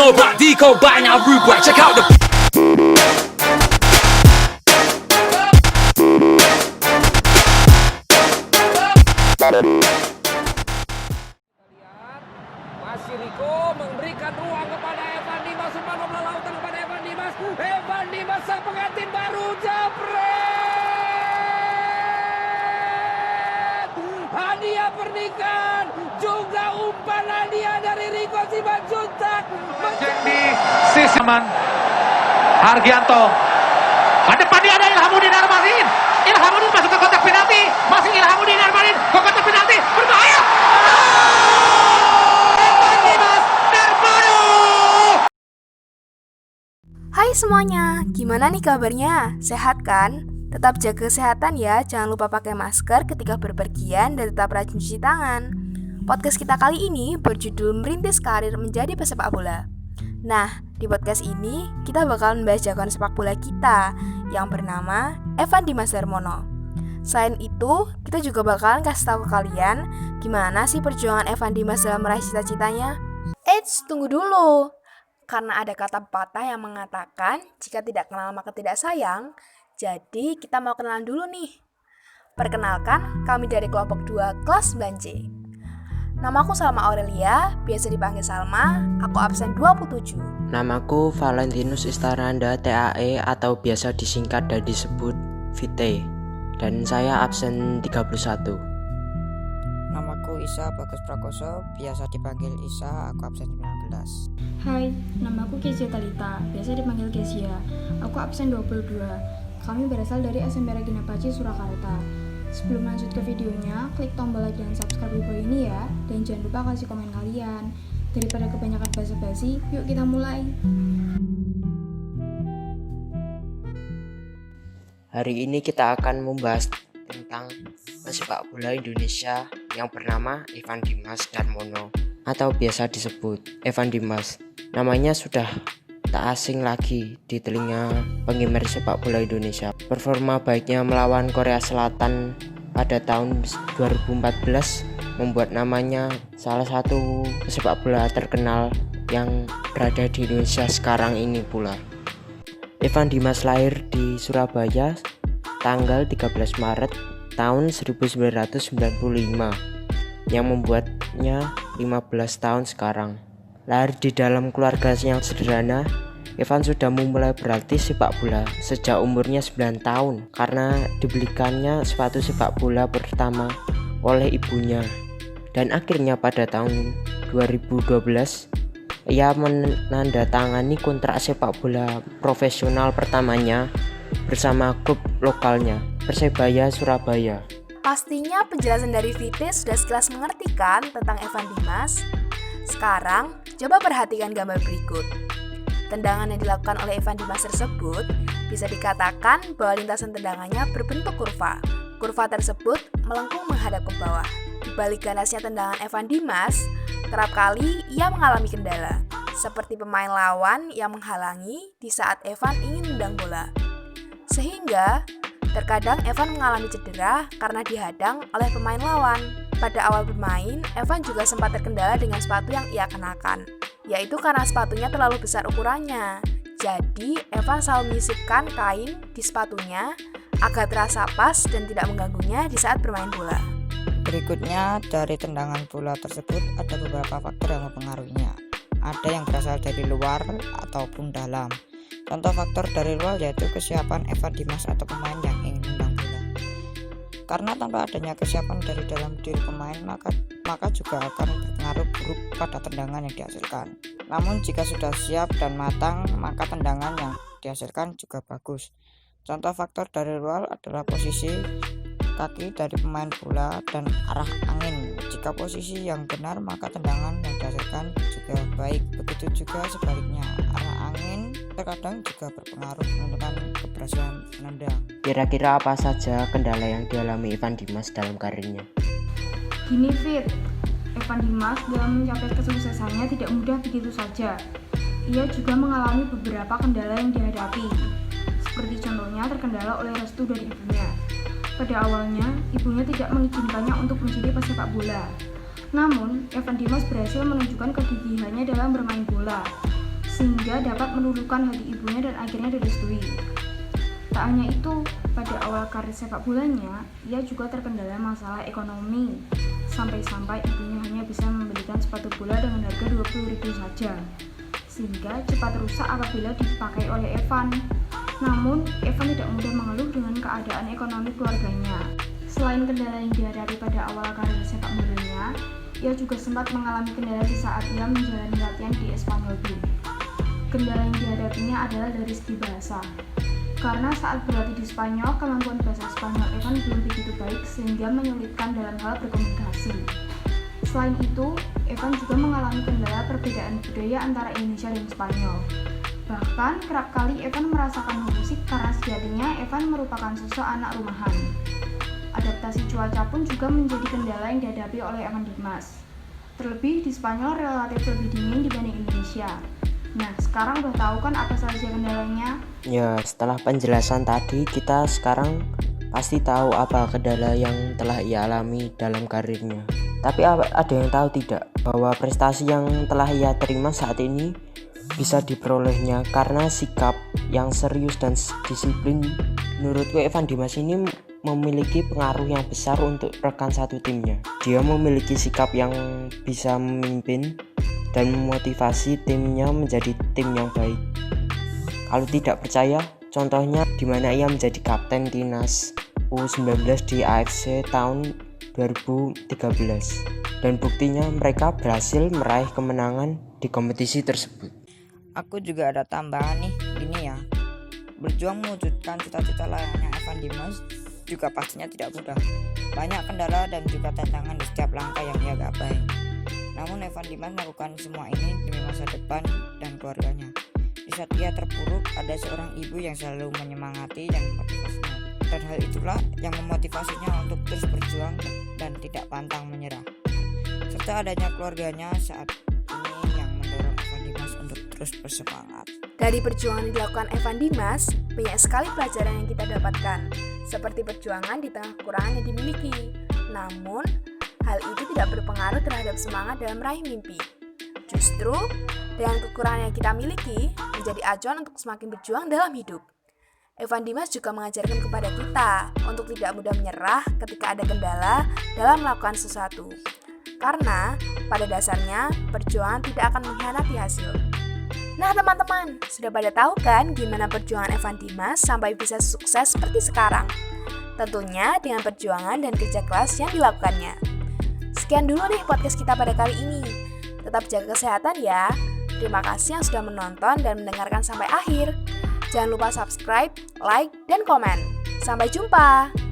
know about Deco by now rude boy. Check out the Masih Riko memberikan ruang kepada Evan Dimas, umpan bola lautan kepada Evan Dimas. Evan Dimas sang pengantin baru, jepret. Hadiah pernikahan juga umpan hadiah dari Riko Simanjuntak. Di sisi aman Hargianto. Depannya ada Ilhamuddin Armanin. Ilhamuddin masuk ke kotak penalti. Masih Ilhamuddin Armanin ke kotak penalti. Berbahaya. Hai semuanya, gimana nih kabarnya? Sehat kan? Tetap jaga kesehatan ya, jangan lupa pakai masker ketika berpergian dan tetap rajin cuci tangan. Podcast kita kali ini berjudul Merintis Karir Menjadi Pesepak Bola. Nah, di podcast ini kita bakal membahas jagoan sepak bola kita yang bernama Evan Dimas Darmono. Selain itu, kita juga bakalan kasih tahu ke kalian gimana sih perjuangan Evan Dimas dalam meraih cita-citanya. Eits, tunggu dulu. Karena ada kata pepatah yang mengatakan jika tidak kenal maka tidak sayang, jadi kita mau kenalan dulu nih. Perkenalkan, kami dari kelompok 2 kelas 9C. Namaku Salma Aurelia, biasa dipanggil Salma, aku absen 27. Namaku Valentinus Istaranda TAE atau biasa disingkat dan disebut VT, dan saya absen 31. Namaku Isa Bagus Prakoso, biasa dipanggil Isa, aku absen 19. Hai, namaku Kezia Talita, biasa dipanggil Kezia. Aku absen 22. Kami berasal dari SMP Regina Paci, Surakarta. Sebelum lanjut ke videonya, klik tombol like dan subscribe video ini ya. Dan jangan lupa kasih komen kalian. Daripada kebanyakan basa-basi, yuk kita mulai. Hari ini kita akan membahas tentang pesepak bola Indonesia yang bernama Evan Dimas Darmono atau biasa disebut Evan Dimas. Namanya sudah tak asing lagi di telinga penggemar sepak bola Indonesia. Performa baiknya melawan Korea Selatan pada tahun 2014 membuat namanya salah satu pesepak bola terkenal yang berada di Indonesia sekarang ini pula. Evan Dimas lahir di Surabaya tanggal 13 Maret tahun 1995 yang membuatnya 15 tahun sekarang. Lahir di dalam keluarga yang sederhana, Evan sudah memulai berlatih sepak bola sejak umurnya 9 tahun karena dibelikannya sepatu sepak bola pertama oleh ibunya. Dan akhirnya pada tahun 2012 ia menandatangani kontrak sepak bola profesional pertamanya bersama klub lokalnya, Persebaya Surabaya. Pastinya penjelasan dari VT sudah sekilas mengerti kan tentang Evan Dimas? Sekarang, coba perhatikan gambar berikut. Tendangan yang dilakukan oleh Evan Dimas tersebut bisa dikatakan bahwa lintasan tendangannya berbentuk kurva. Kurva tersebut melengkung menghadap ke bawah. Di balik ganasnya tendangan Evan Dimas, kerap kali ia mengalami kendala, seperti pemain lawan yang menghalangi di saat Evan ingin menendang bola. Sehingga, terkadang Evan mengalami cedera karena dihadang oleh pemain lawan. Pada awal bermain, Evan juga sempat terkendala dengan sepatu yang ia kenakan, yaitu karena sepatunya terlalu besar ukurannya. Jadi, Evan selalu menyisipkan kain di sepatunya agar terasa pas dan tidak mengganggunya di saat bermain bola. Berikutnya, dari tendangan bola tersebut ada beberapa faktor yang mempengaruhinya. Ada yang berasal dari luar ataupun dalam. Contoh faktor dari luar yaitu kesiapan Evan Dimas atau pemain yang ingin menendang bola. Karena tanpa adanya kesiapan dari dalam diri pemain, maka juga akan berpengaruh buruk pada tendangan yang dihasilkan. Namun jika sudah siap dan matang, maka tendangan yang dihasilkan juga bagus. Contoh faktor dari luar adalah posisi kaki dari pemain bola dan arah angin. Jika posisi yang benar, maka tendangan yang dihasilkan juga baik. Begitu juga sebaliknya, arah angin terkadang juga berpengaruh menentukan keberhasilan menendang. Kira-kira apa saja kendala yang dialami Evan Dimas dalam karirnya? Gini Fit, Evan Dimas dalam mencapai kesuksesannya tidak mudah begitu saja. Ia juga mengalami beberapa kendala yang dihadapi. Seperti contohnya terkendala oleh restu dari ibunya. Pada awalnya, ibunya tidak mengizinkannya untuk menjadi pesepak bola. Namun, Evan Dimas berhasil menunjukkan kegigihannya dalam bermain bola. sehingga dapat meluluhkan hati ibunya dan akhirnya direstui. Tak hanya itu, pada awal karir sepak bolanya, ia juga terkendala masalah ekonomi, sampai-sampai ibunya hanya bisa membelikan sepatu bola dengan harga 20.000 saja, sehingga cepat rusak apabila dipakai oleh Evan. Namun, Evan tidak mudah mengeluh dengan keadaan ekonomi keluarganya. Selain kendala yang dihadapi pada awal karir sepak bolanya, ia juga sempat mengalami kendala di saat ia menjalani latihan di Espanyol B. Kendala yang dihadapinya adalah dari segi bahasa. Karena saat berlatih di Spanyol, kemampuan bahasa Spanyol Evan belum begitu baik sehingga menyulitkan dalam hal berkomunikasi. Selain itu, Evan juga mengalami kendala perbedaan budaya antara Indonesia dan Spanyol. Bahkan, kerap kali Evan merasakan homesick karena sejatinya Evan merupakan sosok anak rumahan. Adaptasi cuaca pun juga menjadi kendala yang dihadapi oleh Evan Dimas. Terlebih di Spanyol relatif lebih dingin dibanding Indonesia. Nah, sekarang udah tahu kan apa saja kendalanya? Ya, setelah penjelasan tadi, kita sekarang pasti tahu apa kendala yang telah ia alami dalam karirnya. Tapi ada yang tahu tidak bahwa prestasi yang telah ia terima saat ini bisa diperolehnya karena sikap yang serius dan disiplin. Menurutku Evan Dimas ini memiliki pengaruh yang besar untuk rekan satu timnya. Dia memiliki sikap yang bisa memimpin dan memotivasi timnya menjadi tim yang baik. Kalau tidak percaya, contohnya di mana ia menjadi kapten timnas U19 di AFC tahun 2013. Dan buktinya mereka berhasil meraih kemenangan di kompetisi tersebut. Aku juga ada tambahan nih, gini ya. Berjuang mewujudkan cita-cita layaknya Evan Dimas juga pastinya tidak mudah. Banyak kendala dan juga tantangan di setiap langkah yang ia gapai. Namun Evan Dimas melakukan semua ini demi masa depan dan keluarganya. Di saat ia terpuruk, ada seorang ibu yang selalu menyemangati dan memotivasinya. Dan hal itulah yang memotivasinya untuk terus berjuang dan tidak pantang menyerah. Serta adanya keluarganya saat ini yang mendorong Evan Dimas untuk terus bersemangat. Dari perjuangan yang dilakukan Evan Dimas, banyak sekali pelajaran yang kita dapatkan, seperti perjuangan di tengah kekurangan yang dimiliki. Namun, hal itu tidak berpengaruh terhadap semangat dalam meraih mimpi. Justru, dengan kekurangan yang kita miliki, menjadi acuan untuk semakin berjuang dalam hidup. Evan Dimas juga mengajarkan kepada kita untuk tidak mudah menyerah ketika ada kendala dalam melakukan sesuatu. Karena, pada dasarnya, perjuangan tidak akan mengkhianati hasil. Nah teman-teman, sudah pada tahu kan gimana perjuangan Evan Dimas sampai bisa sukses seperti sekarang? Tentunya dengan perjuangan dan kerja keras yang dilakukannya. Sekian dulu nih podcast kita pada kali ini. Tetap jaga kesehatan ya. Terima kasih yang sudah menonton dan mendengarkan sampai akhir. Jangan lupa subscribe, like, dan komen. Sampai jumpa!